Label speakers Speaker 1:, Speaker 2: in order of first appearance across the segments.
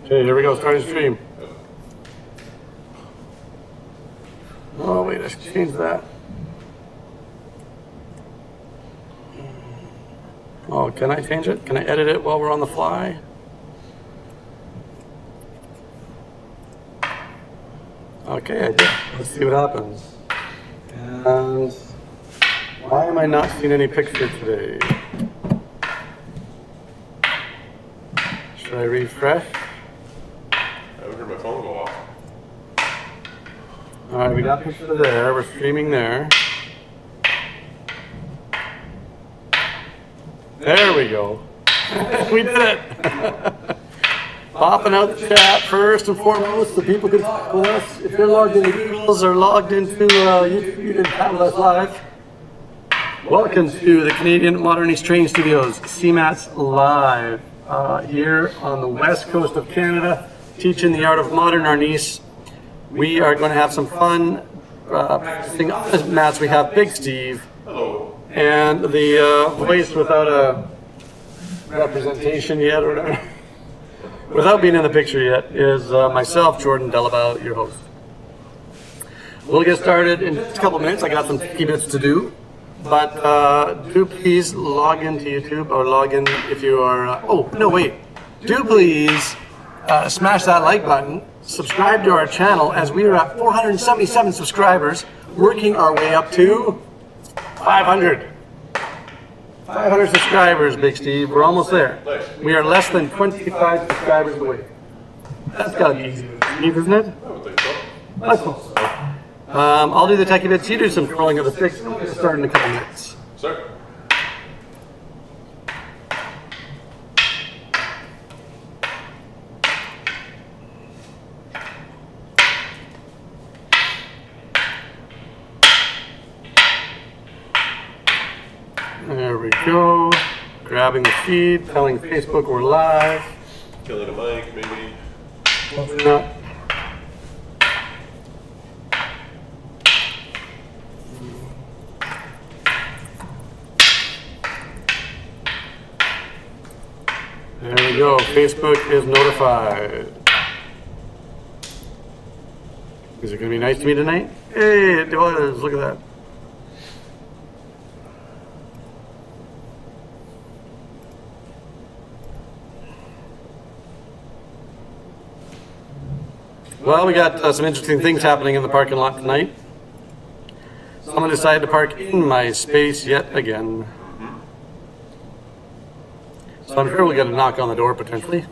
Speaker 1: Okay, here we go, starting stream. Oh wait, I should change that. Oh, can I change it? Can I edit it while we're on the fly? Okay, I did. Let's see what happens. And why am I not seeing any picture today? Should I refresh?
Speaker 2: I heard my phone go off.
Speaker 1: All right, we got picture there. We're streaming there. There we go. We did it. Popping out the chat first and foremost so people can talk with us. If you're logged into Google's or logged into YouTube, you can chat with us live. Welcome to the Canadian Modern East Training Studios, CMATS Live, here on the west coast of Canada, teaching the art of modern Arnis. We are going to have some fun practicing on the mats. We have Big Steve.
Speaker 2: Hello.
Speaker 1: And the voice without a representation yet, or whatever, without being in the picture yet, is myself, Jordan Dellabough, your host. We'll get started in just a couple minutes. I got some key bits to do, but do please log into YouTube or log in if you are. Oh no, wait! Do please smash that like button. Subscribe to our channel as we are at 477 subscribers, working our way up to 500. 500 subscribers, Big Steve. We're almost there. We are less than 25 subscribers away. That's got to be easy, Steve, isn't it?
Speaker 2: I would think so.
Speaker 1: I suppose so. I'll do the techie bits. You do some twirling of the sticks. We'll get started in a couple minutes.
Speaker 2: Sir?
Speaker 1: There we go. Grabbing the feed, telling Facebook we're live.
Speaker 2: Killing a mic, maybe.
Speaker 1: Open up. There we go. Facebook is notified. Is it going to be nice to me tonight? Hey, it was. Look at that. Well, we got some interesting things happening in the parking lot tonight. Someone decided to park in my space yet again. So I'm sure we'll get a knock on the door potentially.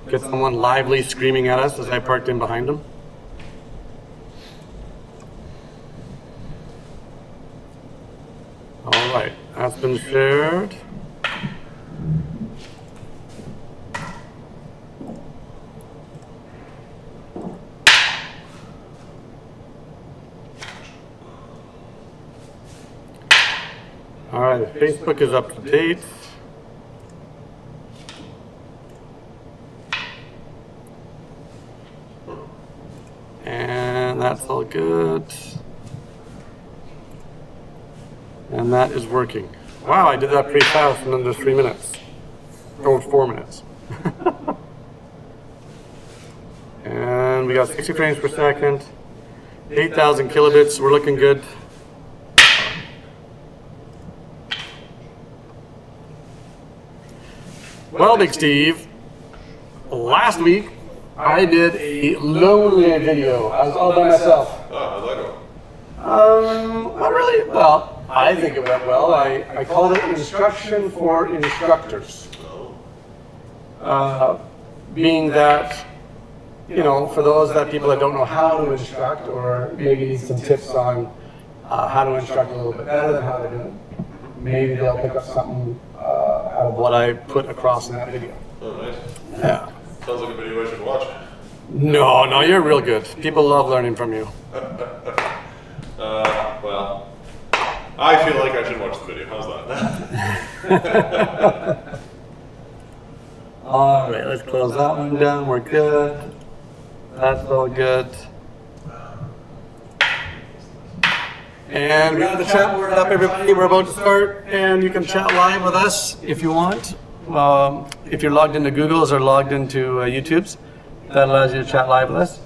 Speaker 1: Get someone lively screaming at us as I parked in behind them. All right, that's been shared. All right, Facebook is up to date. And that's all good. And that is working. Wow, I did that pretty fast in under 3 minutes. Or 4 minutes. And we got 60 frames per second, 8,000 kilobits. We're looking good. Well, Big Steve, last week I did a lonely video. I was all by myself.
Speaker 2: How'd that go?
Speaker 1: Not really. Well, I think it went well. I called it Instruction for Instructors. Being that, you know, for those people that don't know how to instruct or maybe need some tips on how to instruct a little bit better than how to do it, maybe they'll pick up something out of what I put across in that video.
Speaker 2: Oh, nice.
Speaker 1: Yeah.
Speaker 2: Sounds like a video I should watch.
Speaker 1: No, you're real good. People love learning from you.
Speaker 2: Well, I feel like I should watch the video. How's that?
Speaker 1: All right, let's close that one down. We're good. That's all good. And we got the chat board up, everybody. We're about to start, and you can chat live with us if you want. if you're logged into Google's or logged into YouTube's. That allows you to chat live with us.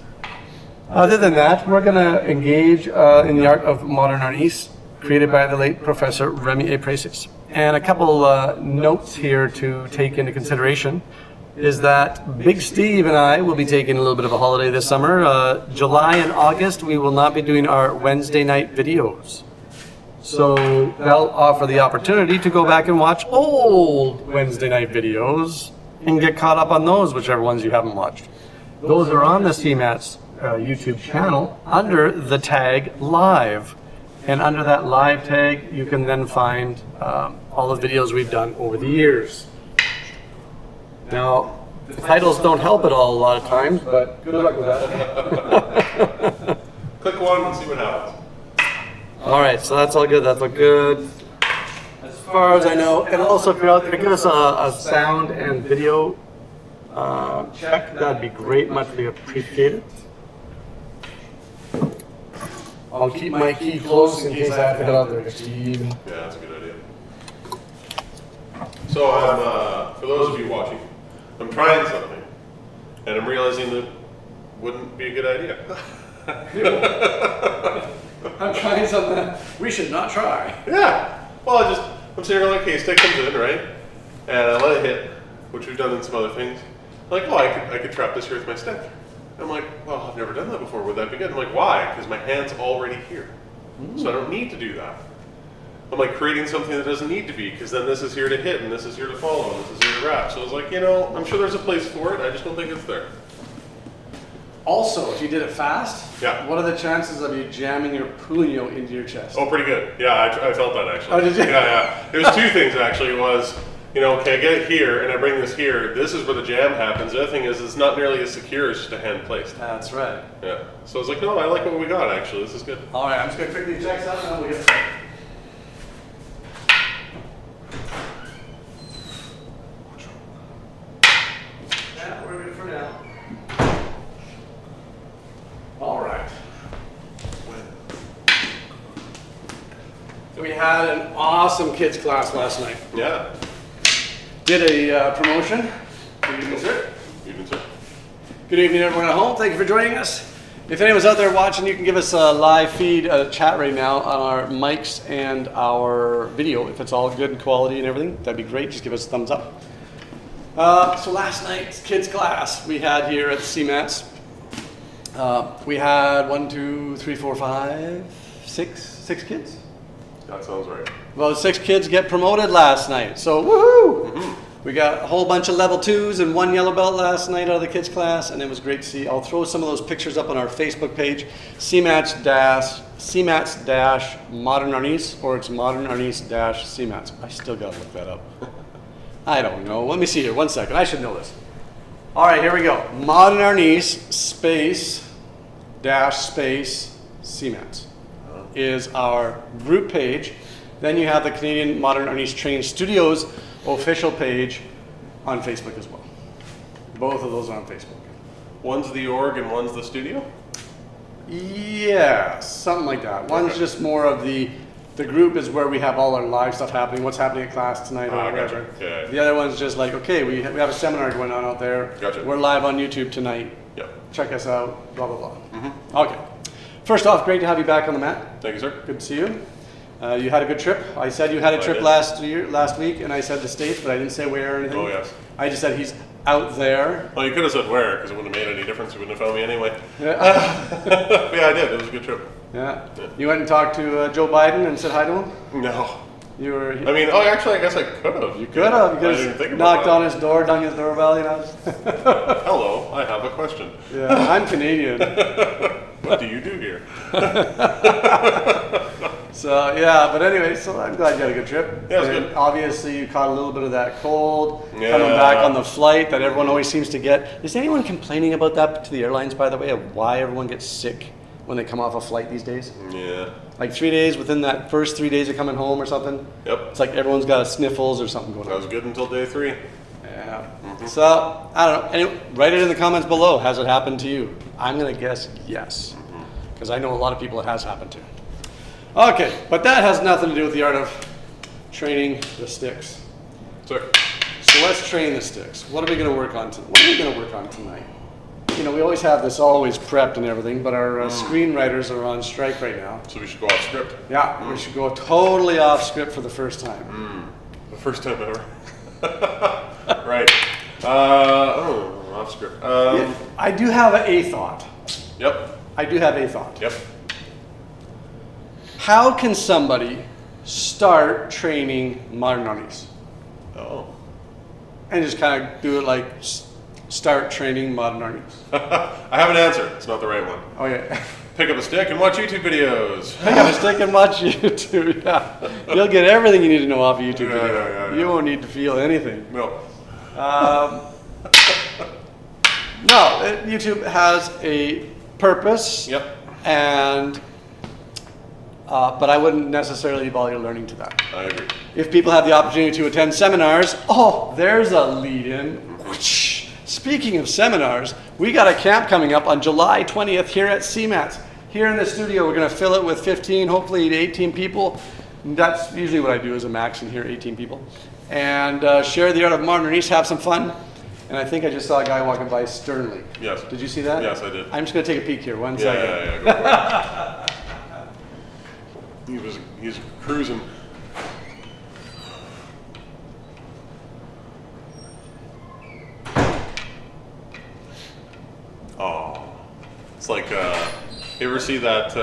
Speaker 1: Other than that, we're going to engage in the art of modern Arnis, created by the late Professor Remy A. Precis. And a couple notes here to take into consideration is that Big Steve and I will be taking a little bit of a holiday this summer. July and August, we will not be doing our Wednesday night videos. So that'll offer the opportunity to go back and watch old Wednesday night videos and get caught up on those, whichever ones you haven't watched. Those are on the CMATS YouTube channel under the tag live. And under that live tag, you can then find all the videos we've done over the years. Now, the titles don't help at all a lot of times, but good luck with that.
Speaker 2: Click one and see what happens.
Speaker 1: All right, so that's all good. That's all good. As far as I know, and also if you're out there, give us a sound and video check. That'd be great. Muchly appreciated. I'll keep my key close in case I have to head out there, Steve.
Speaker 2: Yeah, that's a good idea. So I'm, for those of you watching, I'm trying something, and I'm realizing that wouldn't be a good idea.
Speaker 1: I'm trying something that we should not try.
Speaker 2: Yeah. Well, I'm sitting here like, okay, stick comes in, right? And I let it hit, which we've done in some other things. I'm like, oh, I could trap this here with my stick. I'm like, well, I've never done that before. Would that be good? I'm like, why? Because my hand's already here. So I don't need to do that. I'm like creating something that doesn't need to be, because then this is here to hit, and this is here to follow, and this is here to wrap. So I was like, I'm sure there's a place for it. I just don't think it's there.
Speaker 3: Also, if you did it fast,
Speaker 2: Yeah.
Speaker 3: what are the chances of you jamming your punyo into your chest?
Speaker 2: Oh, pretty good. Yeah, I felt that actually.
Speaker 3: Oh, did you?
Speaker 2: Yeah. It was two things actually. It was, okay, I get it here, and I bring this here. This is where the jam happens. The other thing is, it's not nearly as secure as just a hand placed.
Speaker 3: That's right.
Speaker 2: Yeah. So I was like, no, I like what we got actually. This is good.
Speaker 3: All right, I'm just going to quickly check something and then we'll get started.
Speaker 1: Yeah, we're good for now.
Speaker 3: All right. So we had an awesome kids class last night.
Speaker 2: Yeah.
Speaker 3: Did a promotion. Good evening, sir.
Speaker 2: Even so.
Speaker 3: Good evening, everyone at home. Thank you for joining us. If anyone's out there watching, you can give us a live feed, chat right now on our mics and our video. If it's all good quality and everything, that'd be great. Just give us a thumbs up. So last night's kids class we had here at the CMATS. We had 6 kids.
Speaker 2: That sounds right.
Speaker 3: Well, 6 kids get promoted last night. So woohoo! Mm-hmm. We got a whole bunch of level 2s and 1 yellow belt last night out of the kids class, and it was great to see. I'll throw some of those pictures up on our Facebook page, CMATS-Modern Arnis, or it's Modern Arnis-CMATS. I still gotta look that up. I don't know. Let me see here. 1 second. I should know this. All right, here we go. Modern Arnis _CMATS is our group page. Then you have the Canadian Modern Arnis Training Studios official page on Facebook as well. Both of those are on Facebook.
Speaker 2: One's the org and one's the studio?
Speaker 3: Yeah, something like that. One's
Speaker 2: Okay.
Speaker 3: just more of the group is where we have all our live stuff happening, what's happening at class tonight or whatever.
Speaker 2: Gotcha. Yeah.
Speaker 3: The other one's just like, okay, we have a seminar going on out there.
Speaker 2: Gotcha.
Speaker 3: We're live on YouTube tonight.
Speaker 2: Yep.
Speaker 3: Check us out, blah, blah, blah. Okay. First off, great to have you back on the mat.
Speaker 2: Thank you, sir.
Speaker 3: Good to see you. You had a good trip. I said you had a
Speaker 2: I
Speaker 3: trip
Speaker 2: did.
Speaker 3: last week, and I said the States, but I didn't say where or anything.
Speaker 2: Oh, yes.
Speaker 3: I just said he's out there.
Speaker 2: Well, you could have said where, because it wouldn't have made any difference. You wouldn't have found me anyway.
Speaker 3: Yeah.
Speaker 2: Yeah, I did. It was a good trip.
Speaker 3: Yeah. You went and talked to Joe Biden and said hi to him?
Speaker 2: No.
Speaker 3: You were.
Speaker 2: I mean, actually, I guess I could have. You
Speaker 3: Could have. You
Speaker 2: I
Speaker 3: could
Speaker 2: didn't think
Speaker 3: have
Speaker 2: about
Speaker 3: knocked
Speaker 2: that.
Speaker 3: on his door, done his doorbell, you know.
Speaker 2: Hello, I have a question.
Speaker 3: Yeah, I'm Canadian.
Speaker 2: What do you do here?
Speaker 3: So, yeah, but anyway, so I'm glad you had a good trip.
Speaker 2: Yeah, it was
Speaker 3: And
Speaker 2: good.
Speaker 3: obviously, you caught a little bit of that cold
Speaker 2: Yeah.
Speaker 3: coming back on the flight that everyone always seems to get. Is anyone complaining about that to the airlines, by the way, of why everyone gets sick when they come off a flight these days?
Speaker 2: Yeah.
Speaker 3: Like 3 days within that first 3 days of coming home or something?
Speaker 2: Yep.
Speaker 3: It's like everyone's got sniffles or something going
Speaker 2: That
Speaker 3: on.
Speaker 2: was good until day 3.
Speaker 3: Yeah. So, I don't know. Anyway, write it in the comments below. Has it happened to you? I'm going to guess yes. Because I know a lot of people it has happened to. Okay, but that has nothing to do with the art of training the sticks.
Speaker 2: Sir.
Speaker 3: So, so let's train the sticks. What are we going to work on tonight? You know, we always have this always prepped and everything, but our screenwriters are on strike right now.
Speaker 2: So we should go off script.
Speaker 3: Yeah, we should go totally off script for the first time.
Speaker 2: The first time ever. Right. Off script.
Speaker 3: I do have a thought.
Speaker 2: Yep.
Speaker 3: I do have a thought.
Speaker 2: Yep.
Speaker 3: How can somebody start training modern Arnis?
Speaker 2: Oh.
Speaker 3: And just kind of do it like start training modern Arnis.
Speaker 2: I have an answer. It's not the right one.
Speaker 3: Oh yeah.
Speaker 2: Pick up a stick and watch YouTube videos.
Speaker 3: Pick up a stick and watch YouTube. Yeah. You'll get everything you need to know off a YouTube video.
Speaker 2: Yeah.
Speaker 3: You won't need to feel anything.
Speaker 2: No.
Speaker 3: No, YouTube has a purpose.
Speaker 2: Yep.
Speaker 3: And but I wouldn't necessarily bother your learning to that.
Speaker 2: I agree.
Speaker 3: If people have the opportunity to attend seminars, oh, there's a lead-in. Speaking of seminars, we got a camp coming up on July 20th here at CMATS. Here in the studio, we're going to fill it with 15, hopefully 18 people. That's usually what I do as a max in here, 18 people. And share the art of modern Arnis, have some fun. And I think I just saw a guy walking by sternly.
Speaker 2: Yes.
Speaker 3: Did you see that?
Speaker 2: Yes, I did.
Speaker 3: I'm just going to take a peek here, one second.
Speaker 2: Yeah, go for it. He's cruising. Oh, it's like you ever see that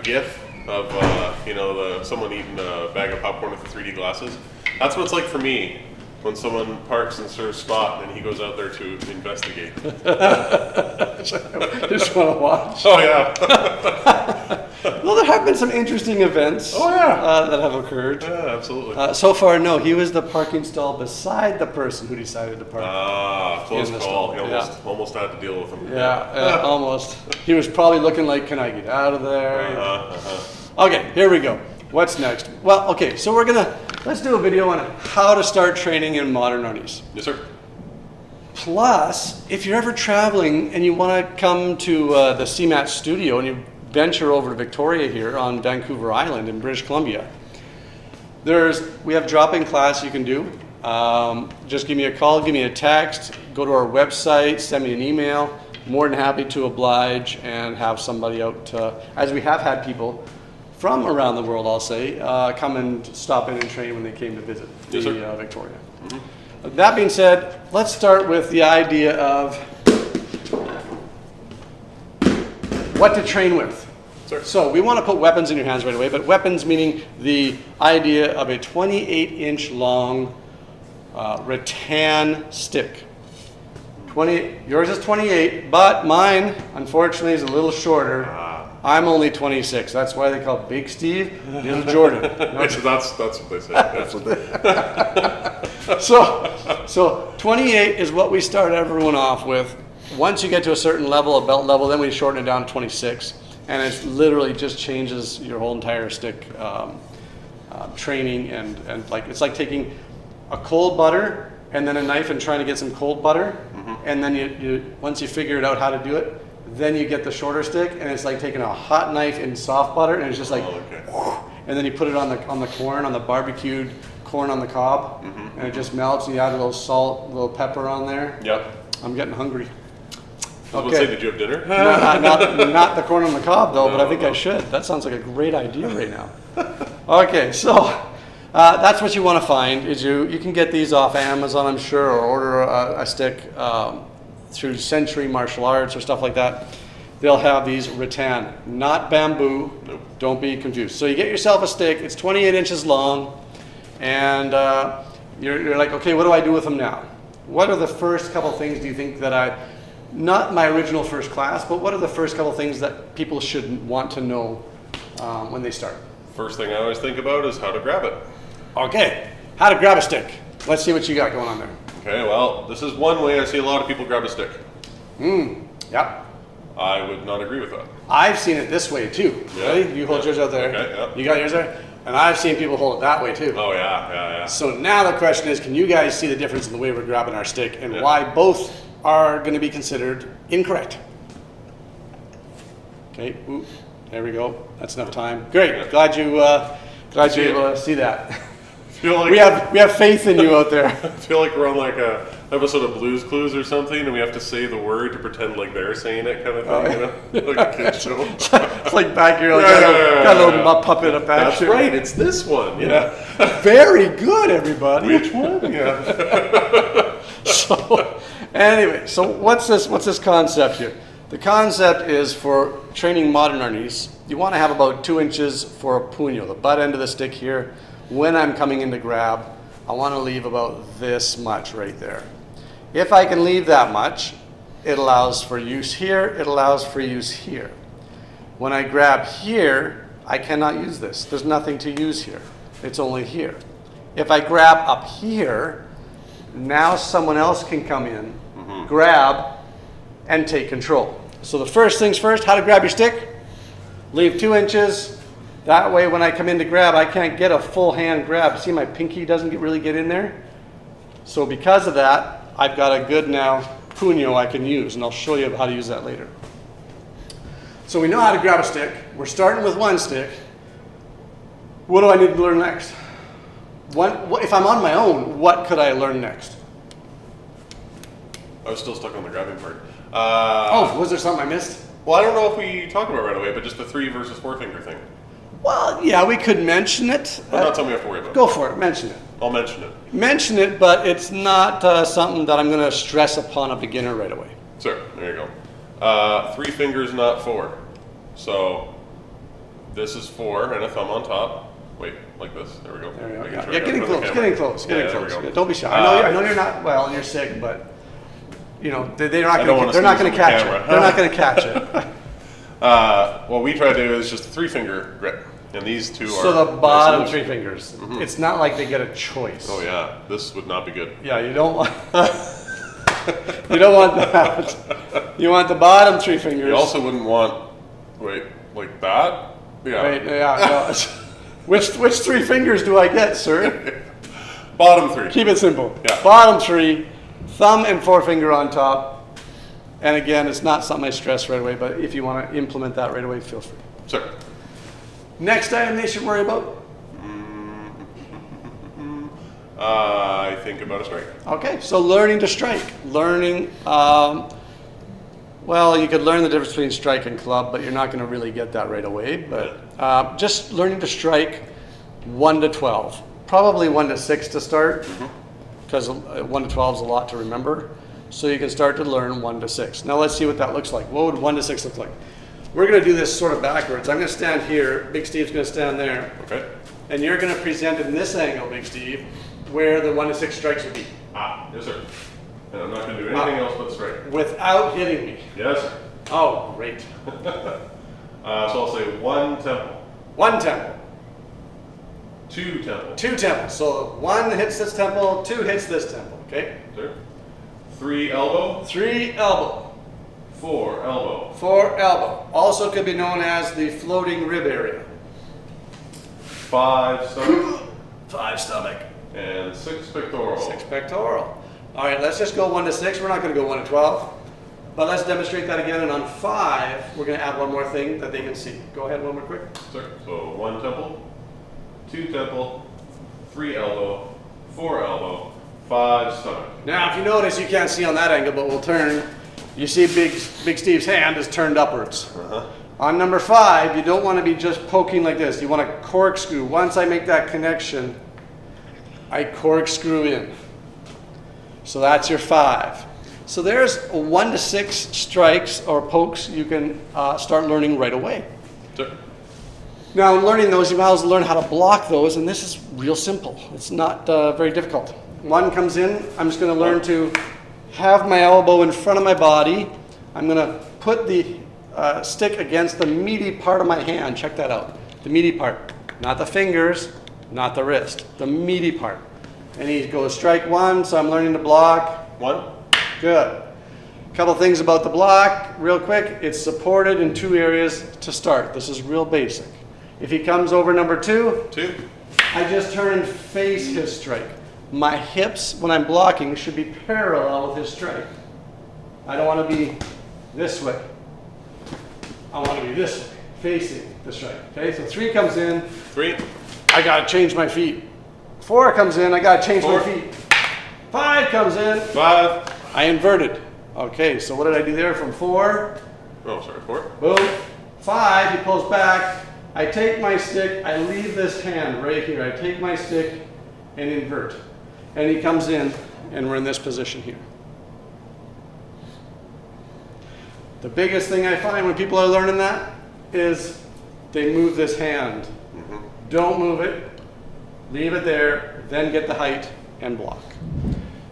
Speaker 2: GIF of someone eating a bag of popcorn with the 3D glasses? That's what it's like for me when someone parks and serves spot and he goes out there to investigate.
Speaker 3: Just want to watch.
Speaker 2: Oh yeah.
Speaker 3: Well, there have been some interesting events.
Speaker 2: Oh, yeah.
Speaker 3: That have occurred.
Speaker 2: Yeah, absolutely.
Speaker 3: So far, no. He was the parking stall beside the person who decided to park.
Speaker 2: Close
Speaker 3: in the
Speaker 2: call.
Speaker 3: stall.
Speaker 2: He
Speaker 3: Yeah.
Speaker 2: almost had to deal with him.
Speaker 3: Yeah, almost. He was probably looking like, can I get out of there? Okay, here we go. What's next? Well, okay, so let's do a video on how to start training in modern Arnis.
Speaker 2: Yes, sir.
Speaker 3: Plus, if you're ever traveling and you want to come to the CMATS studio and you venture over to Victoria here on Vancouver Island in British Columbia, we have drop-in class you can do. Just give me a call, give me a text, go to our website, send me an email. More than happy to oblige and have somebody out, as we have had people from around the world, I'll say, come and stop in and train when they came to visit Victoria. Mm-hmm. That being said, let's start with the idea of what to train with.
Speaker 2: Sure.
Speaker 3: So we want to put weapons in your hands right away, but weapons meaning the idea of a 28-inch long rattan stick. Yours is 28, but mine, unfortunately, is a little shorter. I'm only 26. That's why they call Big Steve Little Jordan.
Speaker 2: That's what they say. Yeah.
Speaker 3: So 28 is what we start everyone off with. Once you get to a certain level, a belt level, then we shorten it down to 26. And it literally just changes your whole entire stick training. And like it's like taking a cold butter and then a knife and trying to get some cold butter. Mm-hmm. And then you once you figure out how to do it, then you get the shorter stick, and it's like taking a hot knife in soft butter, and it's just like, and then you put it on the corn, on the barbecued corn on the cob, and it just melts, and you add a little salt, a little pepper on there.
Speaker 2: Yep.
Speaker 3: I'm getting hungry.
Speaker 2: I was going to say, did you have dinner?
Speaker 3: Not the corn on the cob, though, but I think I should. That sounds like a great idea right now. Okay, so that's what you want to find. Is you can get these off Amazon, I'm sure, or order a stick through Century Martial Arts or stuff like that. They'll have these rattan, not bamboo.
Speaker 2: Nope.
Speaker 3: Don't be confused. So you get yourself a stick. It's 28 inches long, and you're like, okay, what do I do with them now? What are the first couple things do you think that not my original first class, but what are the first couple things that people should want to know when they start?
Speaker 2: First thing I always think about is how to grab it.
Speaker 3: Okay, how to grab a stick. Let's see what you got going on there.
Speaker 2: Okay, well, this is one way I see a lot of people grab a stick.
Speaker 3: Yep.
Speaker 2: I would not agree with that.
Speaker 3: I've seen it this way too.
Speaker 2: Yeah.
Speaker 3: Ready? You hold yours out there.
Speaker 2: Okay, yeah.
Speaker 3: You got yours there? And I've seen people hold it that way too.
Speaker 2: Oh, yeah.
Speaker 3: So now the question is, can you guys see the difference in the way we're grabbing our stick and why both are going to be considered incorrect? Okay, there we go. That's enough time. Great. Glad you were able to see that.
Speaker 2: feel like
Speaker 3: we have faith in you out there.
Speaker 2: I feel like we're on like a episode of Blue's Clues or something, and we have to say the word to pretend like they're saying it, kind of thing. You know? Like a kid show.
Speaker 3: It's like back here, got a little puppet up back.
Speaker 2: That's right. It's this one. Yeah.
Speaker 3: Very good, everybody.
Speaker 2: Which one? Yeah.
Speaker 3: So, anyway, so what's this concept here? The concept is for training modern Arnis, you want to have about 2 inches for a puño, the butt end of the stick here. When I'm coming in to grab, I want to leave about this much right there. If I can leave that much, it allows for use here, it allows for use here. When I grab here, I cannot use this. There's nothing to use here. It's only here. If I grab up here, now someone else can come in, grab, and take control. So the first things first, how to grab your stick. Leave 2 inches. That way when I come in to grab, I can't get a full hand grab. See, my pinky doesn't really get in there. So because of that, I've got a good now puño I can use, and I'll show you how to use that later. So we know how to grab a stick. We're starting with one stick. What do I need to learn next? If I'm on my own, what could I learn next?
Speaker 2: I was still stuck on the grabbing part.
Speaker 3: Was there something I missed?
Speaker 2: Well, I don't know if we talked about it right away, but just the 3 versus 4 finger thing.
Speaker 3: Well, yeah, we could mention it.
Speaker 2: But not something we have to worry about.
Speaker 3: Go for it, mention it.
Speaker 2: I'll mention it.
Speaker 3: Mention it, but it's not something that I'm going to stress upon a beginner right away.
Speaker 2: Sure, there you go. 3 fingers, not 4. So this is 4 and a thumb on top. Wait, like this. There we go.
Speaker 3: There we go.
Speaker 2: Making sure
Speaker 3: Yeah,
Speaker 2: I got
Speaker 3: getting
Speaker 2: it for the
Speaker 3: close,
Speaker 2: camera.
Speaker 3: getting close, getting
Speaker 2: Yeah, there
Speaker 3: close.
Speaker 2: we go.
Speaker 3: Yeah, don't be shy. I know you're not well. You're sick, but you know they're not
Speaker 2: don't
Speaker 3: going
Speaker 2: wanna
Speaker 3: to. They're not going
Speaker 2: sneeze
Speaker 3: to
Speaker 2: on the
Speaker 3: catch
Speaker 2: camera.
Speaker 3: it. They're not going to catch it.
Speaker 2: What we try to do is just a 3 finger grip, and these 2 are.
Speaker 3: So the bottom
Speaker 2: nice
Speaker 3: 3
Speaker 2: and-
Speaker 3: fingers. It's not like they get a choice.
Speaker 2: Oh yeah, this would not be good.
Speaker 3: Yeah, you don't want. You don't want that. You want the bottom 3 fingers.
Speaker 2: You also wouldn't want, wait, like that? Yeah.
Speaker 3: Wait, yeah. No. Which 3 fingers do I get, sir?
Speaker 2: Bottom 3.
Speaker 3: Keep it simple.
Speaker 2: Yeah.
Speaker 3: Bottom 3, thumb and forefinger on top. And again, it's not something I stress right away, but if you want to implement that right away, feel free.
Speaker 2: Sure.
Speaker 3: Next item they should worry about?
Speaker 2: I think about a strike.
Speaker 3: Okay, so learning to strike. Learning, well, you could learn the difference between strike and club, but you're not going to really get that right away. But just learning to strike 1 to 12. Probably 1 to 6 to start, because 1 to 12 is a lot to remember. So you can start to learn 1 to 6. Now let's see what that looks like. What would 1 to 6 look like? We're going to do this sort of backwards. I'm going to stand here. Big Steve's going to stand there.
Speaker 2: Okay.
Speaker 3: And you're going to present in this angle, Big Steve, where the 1 to 6 strikes would be.
Speaker 2: Yes, sir. And I'm not going to do anything else but strike.
Speaker 3: Without hitting me.
Speaker 2: Yes, sir.
Speaker 3: Oh, great.
Speaker 2: So I'll say 1 temple,
Speaker 3: 1 temple.
Speaker 2: 2 temple.
Speaker 3: 2 temples. So 1 hits this temple, 2 hits this temple. Okay?
Speaker 2: Sir. 3 elbow,
Speaker 3: 3 elbow.
Speaker 2: 4 elbow,
Speaker 3: 4 elbow. Also could be known as the floating rib area.
Speaker 2: 5 stomach,
Speaker 3: 5 stomach.
Speaker 2: and 6 pectoral.
Speaker 3: 6 pectoral. All right, let's just go 1 to 6. We're not going to go 1 to 12. But let's demonstrate that again. And on 5, we're going to add one more thing that they can see. Go ahead one more quick.
Speaker 2: Sir. So 1 temple, 2 temple, 3 elbow, 4 elbow, 5 stomach.
Speaker 3: Now, if you notice, you can't see on that angle, but we'll turn. You see Big Steve's hand is turned upwards. On number 5, you don't want to be just poking like this. You want to corkscrew. Once I make that connection, I corkscrew in. So that's your 5. So there's 1 to 6 strikes or pokes you can start learning right away.
Speaker 2: Sir.
Speaker 3: Now, in learning those, you might as well learn how to block those, and this is real simple. It's not very difficult. 1 comes in, I'm just going to learn to have my elbow in front of my body. I'm going to put the stick against the meaty part of my hand. Check that out. The meaty part. Not the fingers, not the wrist. The meaty part. And he goes strike 1, so I'm learning to block.
Speaker 2: 1.
Speaker 3: Good. A couple things about the block, real quick. It's supported in 2 areas to start. This is real basic. If he comes over number 2,
Speaker 2: 2.
Speaker 3: I just turn and face his strike. My hips, when I'm blocking, should be parallel with his strike. I don't want to be this way. I want to be this way, facing the strike. Okay, so 3 comes in.
Speaker 2: 3.
Speaker 3: I got to change my feet. 4 comes in, I gotta change
Speaker 2: 4.
Speaker 3: my feet. 5 comes in,
Speaker 2: 5.
Speaker 3: I inverted. Okay, so what did I do there from 4?
Speaker 2: Oh, sorry, 4.
Speaker 3: Boom. 5, he pulls back. I take my stick, I leave this hand right here. I take my stick and invert. And he comes in, and we're in this position here. The biggest thing I find when people are learning that is they move this hand. Don't move it. Leave it there, then get the height and block.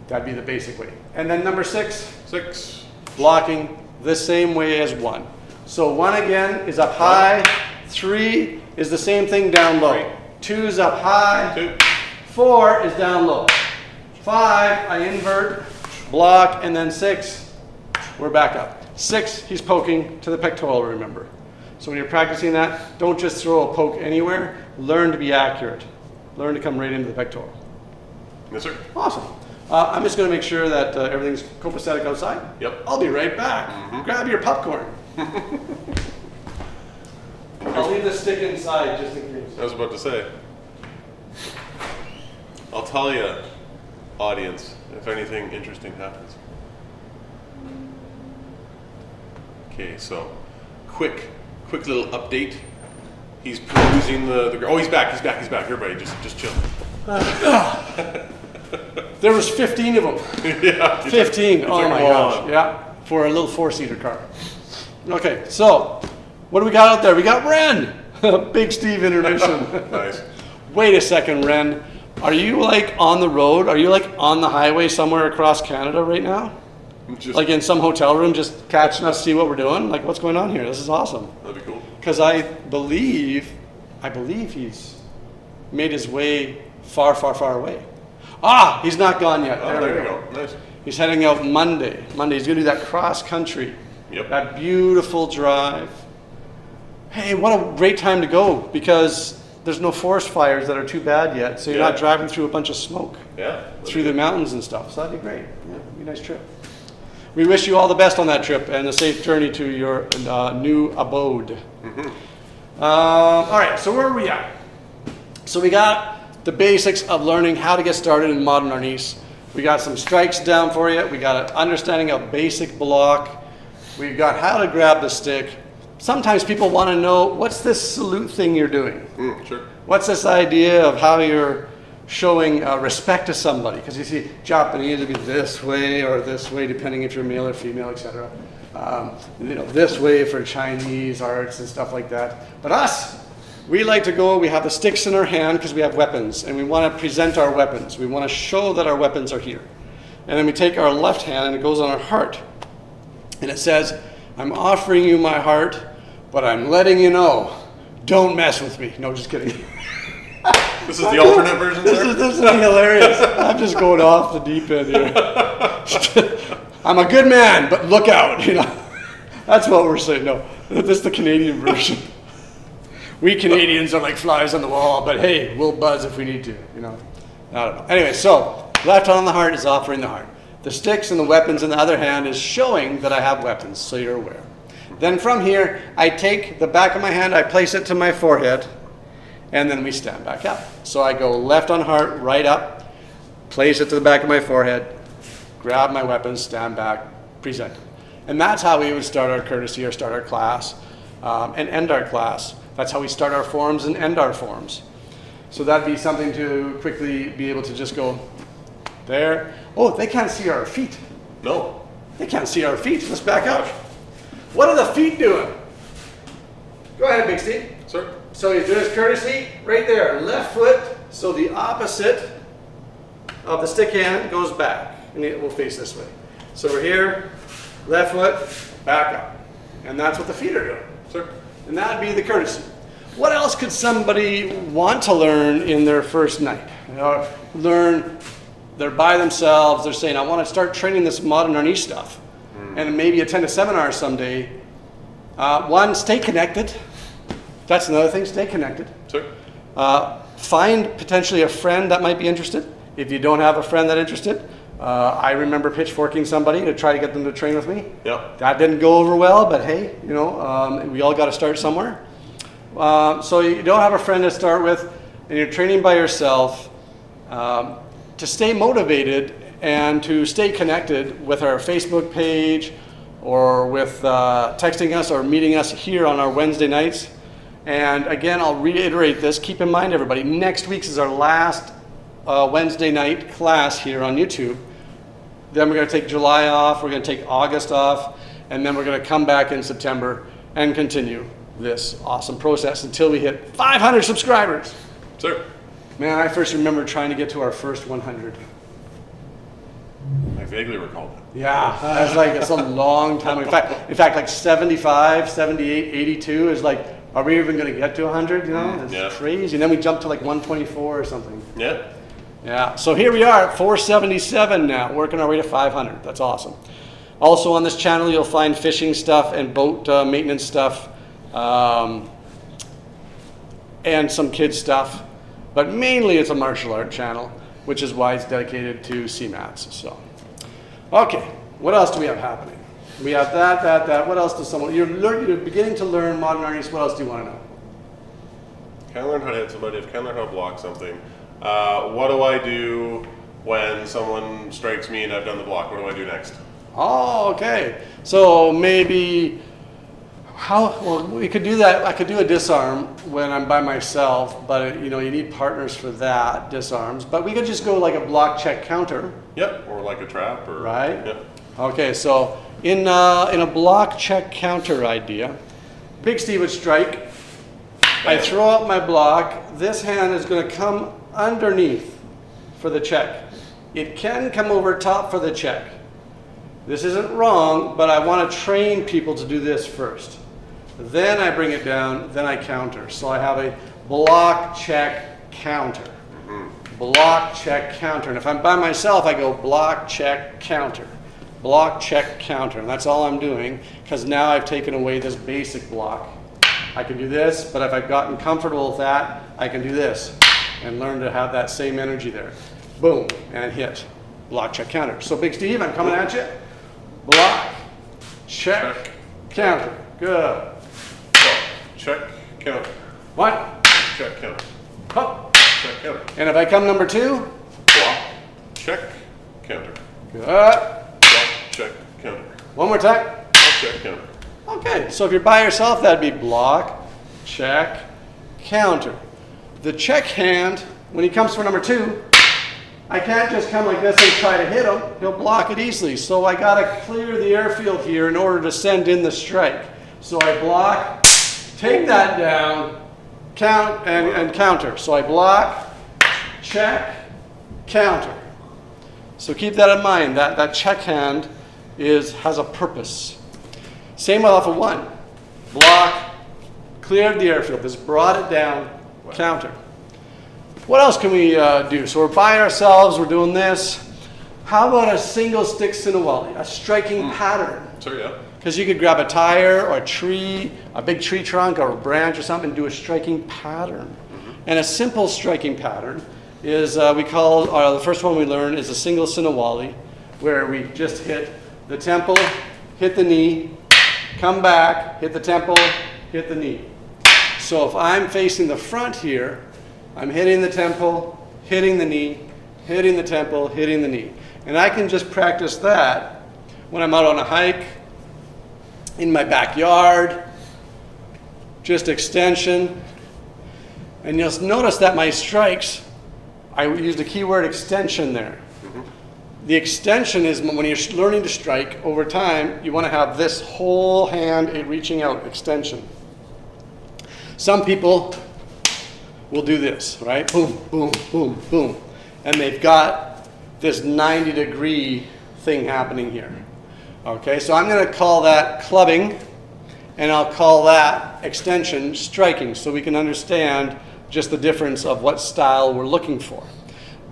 Speaker 3: That'd be the basic way. And then number 6,
Speaker 2: 6.
Speaker 3: blocking the same way as 1. So 1 again is up high, 3 is the same thing down low. 2 is up high,
Speaker 2: 2.
Speaker 3: 4 is down low. 5, I invert, block, and then 6, we're back up. 6, he's poking to the pectoral, remember. So when you're practicing that, don't just throw a poke anywhere, learn to be accurate. Learn to come right into the pectoral.
Speaker 2: Yes, sir.
Speaker 3: Awesome. I'm just going to make sure that everything's copacetic outside.
Speaker 2: Yep.
Speaker 3: I'll be right back. Grab your popcorn. I'll leave the stick inside just in case.
Speaker 2: I was about to say. I'll tell you, audience, if anything interesting happens. Okay, so quick little update. He's perusing the oh, he's back. Everybody, just chill.
Speaker 3: There was 15 of them.
Speaker 2: Yeah.
Speaker 3: 15.
Speaker 2: He
Speaker 3: Oh
Speaker 2: took
Speaker 3: my
Speaker 2: them all
Speaker 3: gosh.
Speaker 2: on.
Speaker 3: Yeah, for a little 4-seater car. Okay, so what do we got out there? We got Ren. Big Steve intermission.
Speaker 2: Nice.
Speaker 3: Wait a second, Ren. Are you like on the road? Are you like on the highway somewhere across Canada right now?
Speaker 2: Just,
Speaker 3: Like in some hotel room just catching us, see what we're doing? Like what's going on here? This is awesome.
Speaker 2: that'd be cool.
Speaker 3: Because I believe he's made his way far away. Ah, he's not gone yet.
Speaker 2: Oh, there you go. Nice.
Speaker 3: He's heading out Monday. He's going to do that cross country.
Speaker 2: Yep.
Speaker 3: That beautiful drive. Hey, what a great time to go because there's no forest fires that are too bad yet. So you're
Speaker 2: Yeah.
Speaker 3: not driving through a bunch of smoke
Speaker 2: Yeah.
Speaker 3: through the mountains and stuff. So that'd be great. Yeah, it'd be a nice trip. We wish you all the best on that trip and a safe journey to your new abode. All right, so where are we at? So we got the basics of learning how to get started in modern Arnis. We got some strikes down for you. We got an understanding of basic block. We've got how to grab the stick. Sometimes people want to know, what's this salute thing you're doing?
Speaker 2: Sure.
Speaker 3: What's this idea of how you're showing respect to somebody? Because you see, Japanese would be this way or this way, depending if you're male or female, etc. This way for Chinese arts and stuff like that. But us, we like to go, we have the sticks in our hand because we have weapons, and we want to present our weapons. We want to show that our weapons are here. And then we take our left hand and it goes on our heart. And it says, I'm offering you my heart, but I'm letting you know, don't mess with me. No, just kidding.
Speaker 2: This is the alternate version, sir?
Speaker 3: This is hilarious. I'm just going off the deep end here. I'm a good man, but look out, That's what we're saying. No, this is the Canadian version. We Canadians are like flies on the wall, but hey, we'll buzz if we need to, I don't know. Anyway, so left hand on the heart is offering the heart. The sticks and the weapons in the other hand is showing that I have weapons, so you're aware. Then from here, I take the back of my hand, I place it to my forehead, and then we stand back up. So I go left on heart, right up, place it to the back of my forehead, grab my weapons, stand back, present it. And that's how we would start our courtesy or start our class and end our class. That's how we start our forms and end our forms. So that'd be something to quickly be able to just go there. Oh, they can't see our feet.
Speaker 2: No.
Speaker 3: They can't see our feet. Let's back up. What are the feet doing? Go ahead, Big Steve.
Speaker 2: Sir?
Speaker 3: So he's doing his courtesy right there. Left foot, so the opposite of the stick hand goes back. And it will face this way. So we're here, left foot, back up. And that's what the feet are doing.
Speaker 2: Sir?
Speaker 3: And that'd be the courtesy. What else could somebody want to learn in their first night? Learn, they're by themselves, they're saying, I want to start training this modern Arnis stuff. And maybe attend a seminar someday. One, stay connected. That's another thing, stay connected.
Speaker 2: Sir?
Speaker 3: Find potentially a friend that might be interested. If you don't have a friend that's interested, I remember pitchforking somebody to try to get them to train with me.
Speaker 2: Yep.
Speaker 3: That didn't go over well, but hey, we all got to start somewhere. So you don't have a friend to start with, and you're training by yourself. to stay motivated and to stay connected with our Facebook page or with texting us or meeting us here on our Wednesday nights. And again, I'll reiterate this. Keep in mind, everybody, next week's is our last Wednesday night class here on YouTube. Then we're going to take July off, we're going to take August off, and then we're going to come back in September and continue this awesome process until we hit 500 subscribers.
Speaker 2: Sir.
Speaker 3: Man, I first remember trying to get to our first 100.
Speaker 2: I vaguely recall that.
Speaker 3: Yeah, that's like, it's a long time. In fact, like 75, 78, 82 is like, are we even going to get to 100? You know, it's
Speaker 2: Yeah.
Speaker 3: crazy. And then we jumped to like 124 or something.
Speaker 2: Yeah.
Speaker 3: Yeah, so here we are at 477 now, working our way to 500. That's awesome. Also on this channel, you'll find fishing stuff and boat maintenance stuff, and some kids stuff. But mainly it's a martial art channel, which is why it's dedicated to CMATS. So, okay, what else do we have happening? We have that. What else does someone, you're beginning to learn modern Arnis. What else do you want to know?
Speaker 2: Can I learn how to hit somebody? Can I learn how to block something? What do I do when someone strikes me and I've done the block? What do I do next?
Speaker 3: Oh, okay. So maybe, well, we could do that. I could do a disarm when I'm by myself, but you need partners for that, disarms. But we could just go like a block, check, counter.
Speaker 2: Yep, or like a trap, or
Speaker 3: Right?
Speaker 2: Yep.
Speaker 3: Okay, so in a block, check, counter idea, Big Steve would strike. I throw out my block. This hand is going to come underneath for the check. It can come over top for the check. This isn't wrong, but I want to train people to do this first. Then I bring it down, then I counter. So I have a block, check, counter. Block, check, counter. And if I'm by myself, I go block, check, counter. Block, check, counter. And that's all I'm doing, because now I've taken away this basic block. I can do this, but if I've gotten comfortable with that, I can do this and learn to have that same energy there. Boom, and hit. Block, check, counter. So Big Steve, I'm coming at you. Block, check, counter. Good.
Speaker 2: Block, check, counter.
Speaker 3: One,
Speaker 2: Check, counter.
Speaker 3: hop.
Speaker 2: Check, counter.
Speaker 3: And if I come number two,
Speaker 2: Block, check, counter.
Speaker 3: good.
Speaker 2: Block, check, counter.
Speaker 3: One more time.
Speaker 2: Block, check, counter.
Speaker 3: Okay, so if you're by yourself, that'd be block, check, counter. The check hand, when he comes for number two, I can't just come like this and try to hit him. He'll block it easily. So I gotta clear the airfield here in order to send in the strike. So I block, take that down, count, and counter. So I block, check, counter. So keep that in mind. That check hand has a purpose. Same with off of one. Block, cleared the airfield. Just brought it down, counter. What else can we do? So we're by ourselves, we're doing this. How about a single stick Sinawali, a striking pattern?
Speaker 2: Sure, yeah.
Speaker 3: Because you could grab a tire or a tree, a big tree trunk or a branch or something and do a striking pattern. And a simple striking pattern is the first one we learn is a single Sinawali, where we just hit the temple, hit the knee, come back, hit the temple, hit the knee. So if I'm facing the front here, I'm hitting the temple, hitting the knee, hitting the temple, hitting the knee. And I can just practice that when I'm out on a hike, in my backyard, just extension. And you'll notice that my strikes, I used the keyword extension there. The extension is when you're learning to strike over time, you want to have this whole hand reaching out, extension. Some people will do this, right? Boom, boom, boom, boom. And they've got this 90-degree thing happening here. Okay, so I'm going to call that clubbing, and I'll call that extension striking, so we can understand just the difference of what style we're looking for.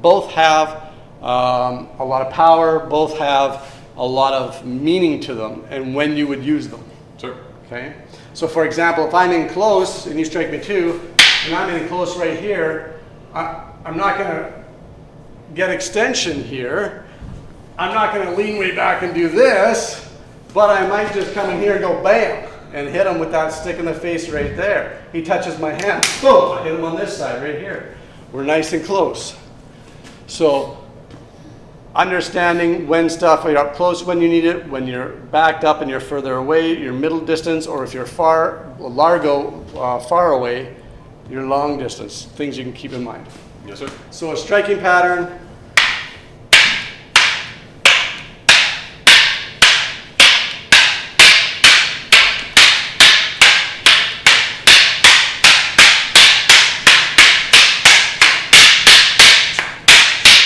Speaker 3: Both have a lot of power, both have a lot of meaning to them, and when you would use them.
Speaker 2: Sure.
Speaker 3: Okay, so for example, if I'm in close and you strike me too, and I'm in close right here, I'm not going to get extension here. I'm not going to lean way back and do this, but I might just come in here and go bam, and hit him with that stick in the face right there. He touches my hand, boom, I hit him on this side right here. We're nice and close. So understanding when stuff, you're up close when you need it, when you're backed up and you're further away, your middle distance, or if you're far away, your long distance, things you can keep in mind.
Speaker 2: Yes, sir.
Speaker 3: So a striking pattern.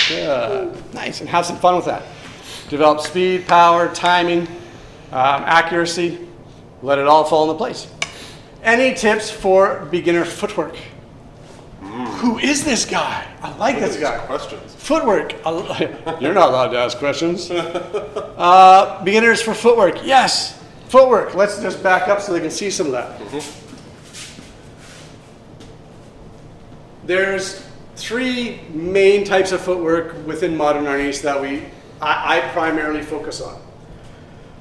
Speaker 3: Good. Nice, and have some fun with that. Develop speed, power, timing, accuracy. Let it all fall into place. Any tips for beginner footwork? Who is this guy? I like this guy.
Speaker 2: Questions.
Speaker 3: Footwork. You're not allowed to ask questions. Beginners for footwork. Yes, footwork. Let's just back up so they can see some of that. There's 3 main types of footwork within modern Arnis that I primarily focus on.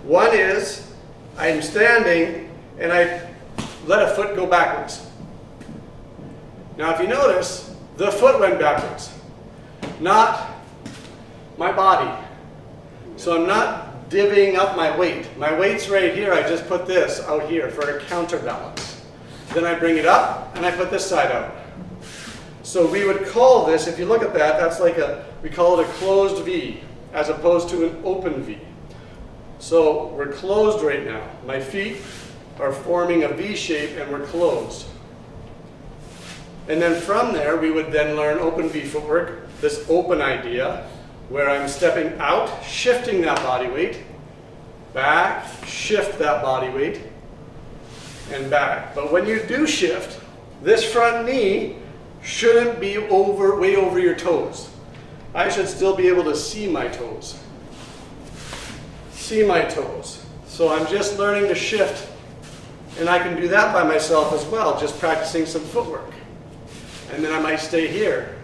Speaker 3: One is I'm standing and I let a foot go backwards. Now if you notice, the foot went backwards, not my body. So I'm not divvying up my weight. My weight's right here, I just put this out here for a counterbalance. Then I bring it up and I put this side out. So we would call this, if you look at that, that's like we call it a closed V as opposed to an open V. So we're closed right now. My feet are forming a V shape and we're closed. And then from there, we would then learn open V footwork, this open idea, where I'm stepping out, shifting that body weight, back, shift that body weight, and back. But when you do shift, this front knee shouldn't be way over your toes. I should still be able to see my toes. See my toes. So I'm just learning to shift, and I can do that by myself as well, just practicing some footwork. And then I might stay here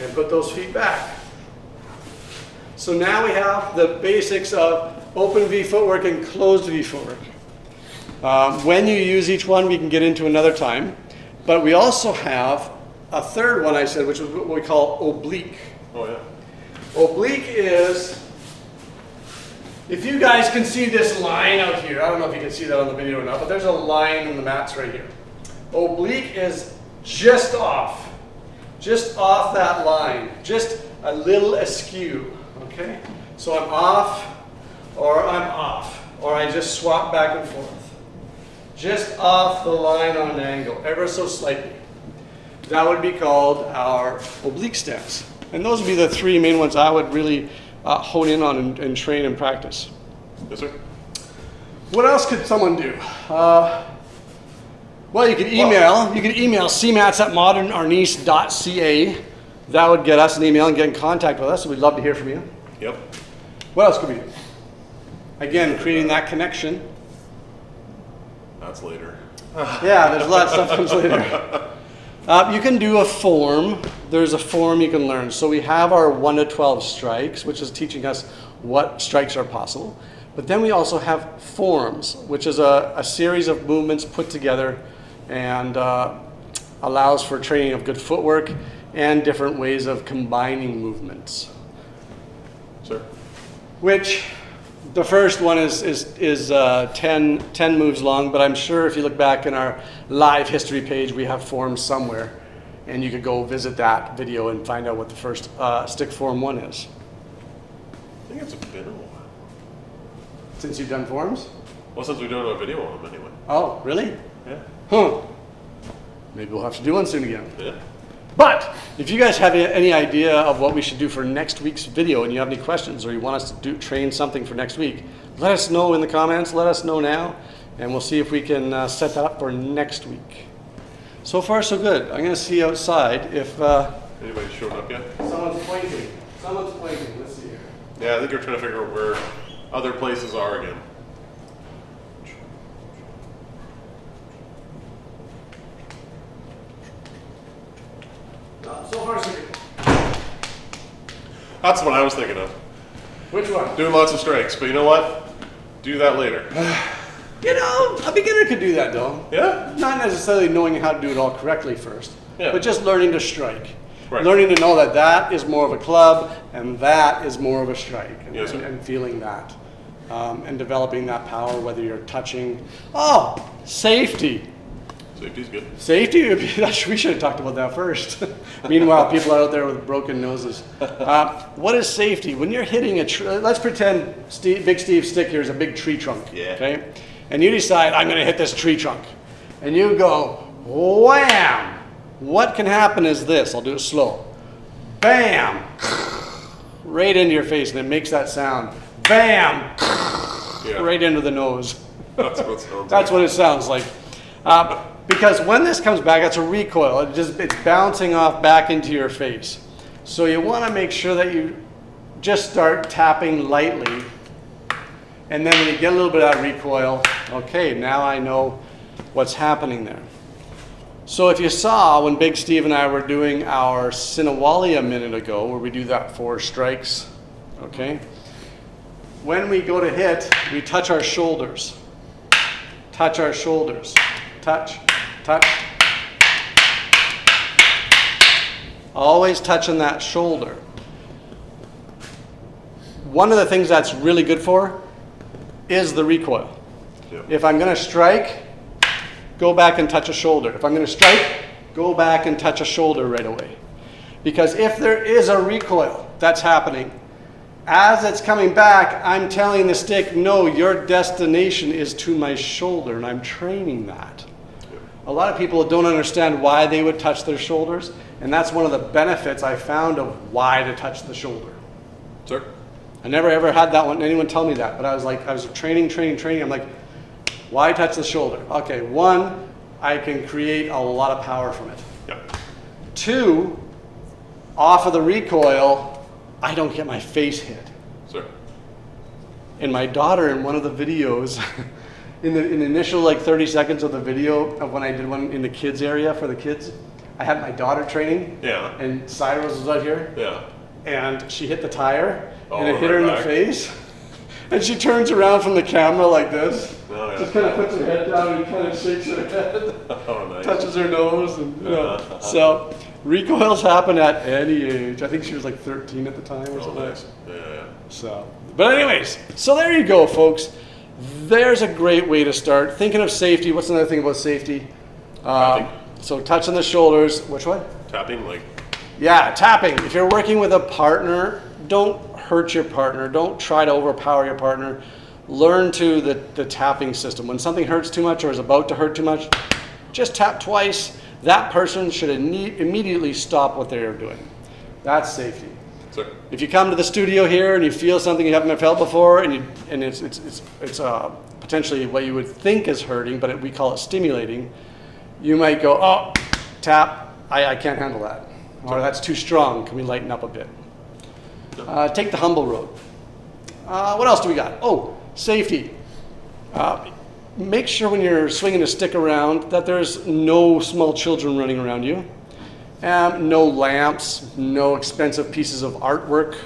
Speaker 3: and put those feet back. So now we have the basics of open V footwork and closed V footwork. When you use each one, we can get into another time. But we also have a third one I said, which is what we call oblique.
Speaker 2: Oh yeah.
Speaker 3: Oblique is, if you guys can see this line out here, I don't know if you can see that on the video or not, but there's a line in the mats right here. Oblique is just off that line, just a little askew, okay? So I'm off, or I just swap back and forth. Just off the line on an angle, ever so slightly. That would be called our oblique stance. And those would be the 3 main ones I would really hone in on and train and practice.
Speaker 2: Yes, sir.
Speaker 3: What else could someone do? Well, you could email. You could email cmats@modernarnis.ca. That would get us an email and get in contact with us. So we'd love to hear from you.
Speaker 2: Yep.
Speaker 3: What else could we do? Again, creating that connection.
Speaker 2: That's later.
Speaker 3: Yeah, there's a lot of stuff comes later. You can do a form. There's a form you can learn. So we have our 1 to 12 strikes, which is teaching us what strikes are possible. But then we also have forms, which is a series of movements put together and allows for training of good footwork and different ways of combining movements.
Speaker 2: Sir.
Speaker 3: Which the first one is 10 moves long, but I'm sure if you look back in our live history page, we have forms somewhere, and you could go visit that video and find out what the first stick form 1 is.
Speaker 2: I think it's been a while.
Speaker 3: Since you've done forms?
Speaker 2: Well, since we're doing a video on them anyway.
Speaker 3: Oh, really?
Speaker 2: Yeah.
Speaker 3: Huh. Maybe we'll have to do one soon again.
Speaker 2: Yeah.
Speaker 3: But if you guys have any idea of what we should do for next week's video, and you have any questions, or you want us to train something for next week, let us know in the comments. Let us know now, and we'll see if we can set that up for next week. So far, so good. I'm going to see outside if
Speaker 2: Anybody showed up yet?
Speaker 3: someone's pointing. Someone's pointing. Let's see here.
Speaker 2: Yeah, I think you're trying to figure out where other places are again.
Speaker 3: So far, so good.
Speaker 2: That's what I was thinking of.
Speaker 3: Which one?
Speaker 2: Doing lots of strikes, but you know what? Do that later.
Speaker 3: You know, a beginner could do that, though.
Speaker 2: Yeah?
Speaker 3: Not necessarily knowing how to do it all correctly first,
Speaker 2: Yeah.
Speaker 3: but just learning to strike.
Speaker 2: Right.
Speaker 3: Learning to know that that is more of a club and that is more of a strike, and,
Speaker 2: Yes, sir.
Speaker 3: and feeling that, and developing that power, whether you're touching. Oh, safety.
Speaker 2: Safety's good.
Speaker 3: Safety, we should have talked about that first. Meanwhile, people are out there with broken noses. What is safety? When you're hitting a tree, let's pretend Big Steve's stick here is a big tree trunk.
Speaker 2: Yeah.
Speaker 3: Okay? And you decide, I'm going to hit this tree trunk. And you go, wham! What can happen is this. I'll do it slow. Bam! Right into your face, and it makes that sound. Bam!
Speaker 2: Yeah.
Speaker 3: Right into the nose.
Speaker 2: That's what it sounds
Speaker 3: That's
Speaker 2: like.
Speaker 3: what it sounds like. Because when this comes back, it's a recoil. It's bouncing off back into your face. So you want to make sure that you just start tapping lightly. And then when you get a little bit of that recoil, okay, now I know what's happening there. So if you saw when Big Steve and I were doing our Sinawali a minute ago, where we do that 4 strikes, okay? When we go to hit, we touch our shoulders. Touch our shoulders. Touch, touch. Always touching that shoulder. One of the things that's really good for is the recoil.
Speaker 2: Yep.
Speaker 3: If I'm going to strike, go back and touch a shoulder. If I'm going to strike, go back and touch a shoulder right away. Because if there is a recoil that's happening, as it's coming back, I'm telling the stick, no, your destination is to my shoulder, and I'm training that. A lot of people don't understand why they would touch their shoulders, and that's one of the benefits I found of why to touch the shoulder.
Speaker 2: Sir?
Speaker 3: I never ever had anyone tell me that, but I was training. I'm like, why touch the shoulder? Okay, 1, I can create a lot of power from it.
Speaker 2: Yep.
Speaker 3: 2, off of the recoil, I don't get my face hit.
Speaker 2: Sir?
Speaker 3: And my daughter in one of the videos, in the initial like 30 seconds of the video of when I did one in the kids area for the kids, I had my daughter training.
Speaker 2: Yeah.
Speaker 3: And Cyrus was out here.
Speaker 2: Yeah.
Speaker 3: And she hit the tire,
Speaker 2: Oh,
Speaker 3: and it hit her in
Speaker 2: right
Speaker 3: the
Speaker 2: back.
Speaker 3: face. And she turns around from the camera like this.
Speaker 2: Oh, yeah.
Speaker 3: Just kind of puts her head down and kind of shakes her head.
Speaker 2: Oh, nice.
Speaker 3: Touches her nose. And, so recoils happen at any age. I think she was like 13 at the time or
Speaker 2: Oh,
Speaker 3: something.
Speaker 2: nice. Yeah.
Speaker 3: So, but anyways, so there you go, folks. There's a great way to start. Thinking of safety, what's another thing about safety?
Speaker 2: Tapping.
Speaker 3: So touching the shoulders, which one?
Speaker 2: Tapping, like,
Speaker 3: Yeah, tapping. If you're working with a partner, don't hurt your partner. Don't try to overpower your partner. Learn to the tapping system. When something hurts too much or is about to hurt too much, just tap twice. That person should immediately stop what they're doing. That's safety.
Speaker 2: sir?
Speaker 3: If you come to the studio here and you feel something you haven't felt before, and it's potentially what you would think is hurting, but we call it stimulating, you might go, oh, tap, I can't handle that. Or that's too strong, can we lighten up a bit? Take the humble road. What else do we got? Oh, safety. Make sure when you're swinging a stick around that there's no small children running around you. No lamps, no expensive pieces of artwork,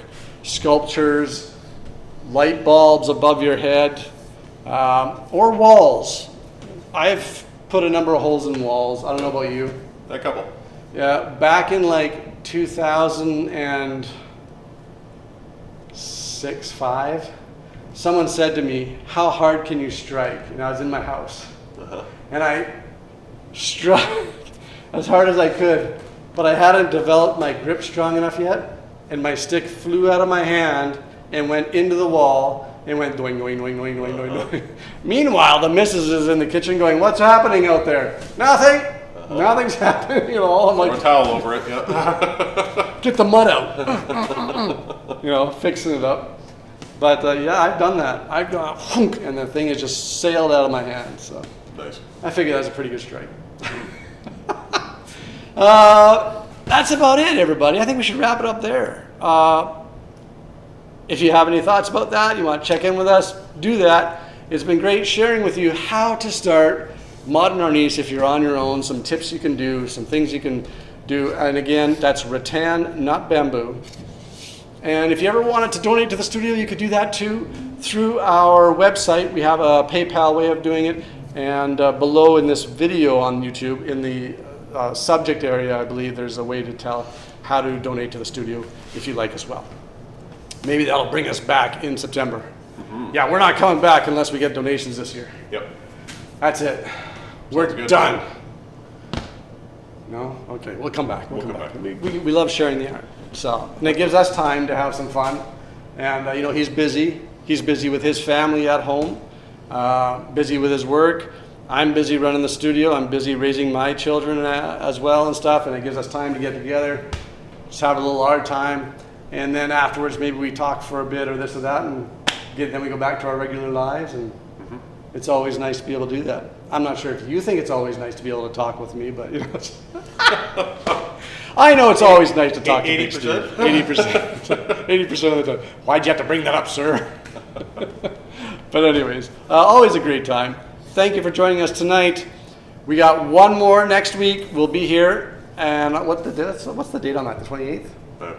Speaker 3: sculptures, light bulbs above your head, or walls. I've put a number of holes in walls. I don't know about you.
Speaker 2: A couple.
Speaker 3: Yeah, back in like 2006, 5, someone said to me, how hard can you strike? And I was in my house. And I struck as hard as I could, but I hadn't developed my grip strong enough yet, and my stick flew out of my hand and went into the wall and went doing, doing, doing, doing, doing, doing, doing. Meanwhile, the missus is in the kitchen going, what's happening out there? Nothing. Nothing's happening at all. I'm
Speaker 2: Throw a
Speaker 3: like,
Speaker 2: towel over it, yeah.
Speaker 3: get the mud out. Fixing it up. But yeah, I've done that. I've gone, and the thing has just sailed out of my hand. So
Speaker 2: Nice.
Speaker 3: I figure that's a pretty good strike. That's about it, everybody. I think we should wrap it up there. If you have any thoughts about that, you want to check in with us, do that. It's been great sharing with you how to start modern Arnis if you're on your own, some tips you can do, some things you can do. And again, that's rattan, not bamboo. And if you ever wanted to donate to the studio, you could do that too through our website. We have a PayPal way of doing it. And below in this video on YouTube, in the subject area, I believe there's a way to tell. how to donate to the studio if you like as well. Maybe that'll bring us back in September. Yeah, we're not coming back unless we get donations this year.
Speaker 2: Yep.
Speaker 3: That's it. We're
Speaker 2: good.
Speaker 3: done. No? Okay, we'll come back. We'll come back. We love sharing the art. So, and it gives us time to have some fun. And, you know, he's busy. He's busy with his family at home, busy with his work. I'm busy running the studio. I'm busy raising my children as well and stuff. And it gives us time to get together, just have a little art time. And then afterwards, maybe we talk for a bit or this or that. And then we go back to our regular lives. And it's always nice to be able to do that. I'm not sure if you think it's always nice to be able to talk with me, but you know, I know it's always nice to talk to
Speaker 2: 80%?
Speaker 3: 80%. 80% of the time. Why'd you have to bring that up, sir? But anyways, always a great time. Thank you for joining us tonight. We got one more next week. We'll be here. And what's the date on that? The 28th?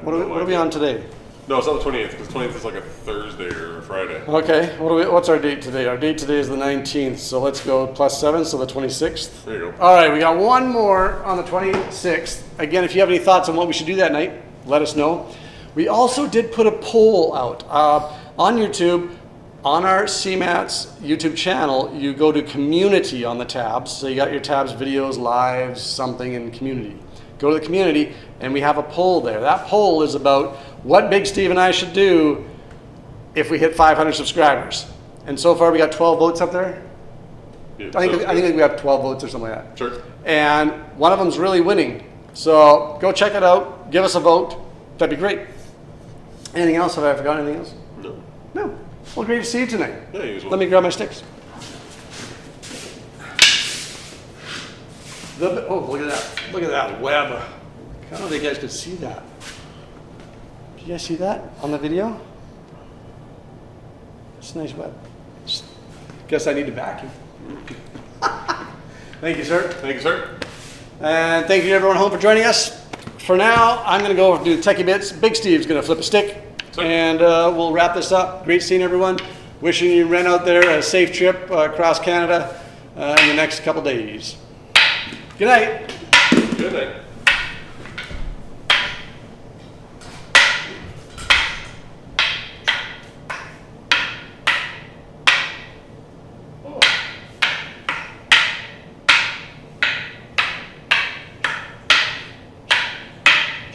Speaker 3: What are we on today?
Speaker 2: No, it's not the 28th, because 20th is like a Thursday or a Friday.
Speaker 3: Okay, what's our date today? Our date today is the 19th, so let's go +7, so the 26th.
Speaker 2: There you go.
Speaker 3: All right, we got one more on the 26th. Again, if you have any thoughts on what we should do that night, let us know. We also did put a poll out on YouTube. On our CMATS YouTube channel, you go to community on the tabs. So you got your tabs, videos, lives, something, and community. Go to the community, and we have a poll there. That poll is about what Big Steve and I should do if we hit 500 subscribers. And so far, we got 12 votes up there.
Speaker 2: Yeah,
Speaker 3: I think we have 12 votes or something like that.
Speaker 2: Sure.
Speaker 3: And one of them's really winning. So go check it out. Give us a vote. That'd be great. Anything else? Have I forgotten anything else?
Speaker 2: No.
Speaker 3: No. Well, great to see you tonight.
Speaker 2: Yeah, you as well.
Speaker 3: Let me grab my sticks. Oh, look at that. Look at that web. I don't know if you guys could see that. Did you guys see that on the video? It's a nice web. Guess I need to vacuum. Thank you, sir.
Speaker 2: Thank you, sir.
Speaker 3: And thank you to everyone home for joining us. For now, I'm going to go do the techie bits. Big Steve's going to flip a stick. And we'll wrap this up. Great seeing everyone. Wishing you ran out there a safe trip across Canada in the next couple days. Good night.
Speaker 2: Good night.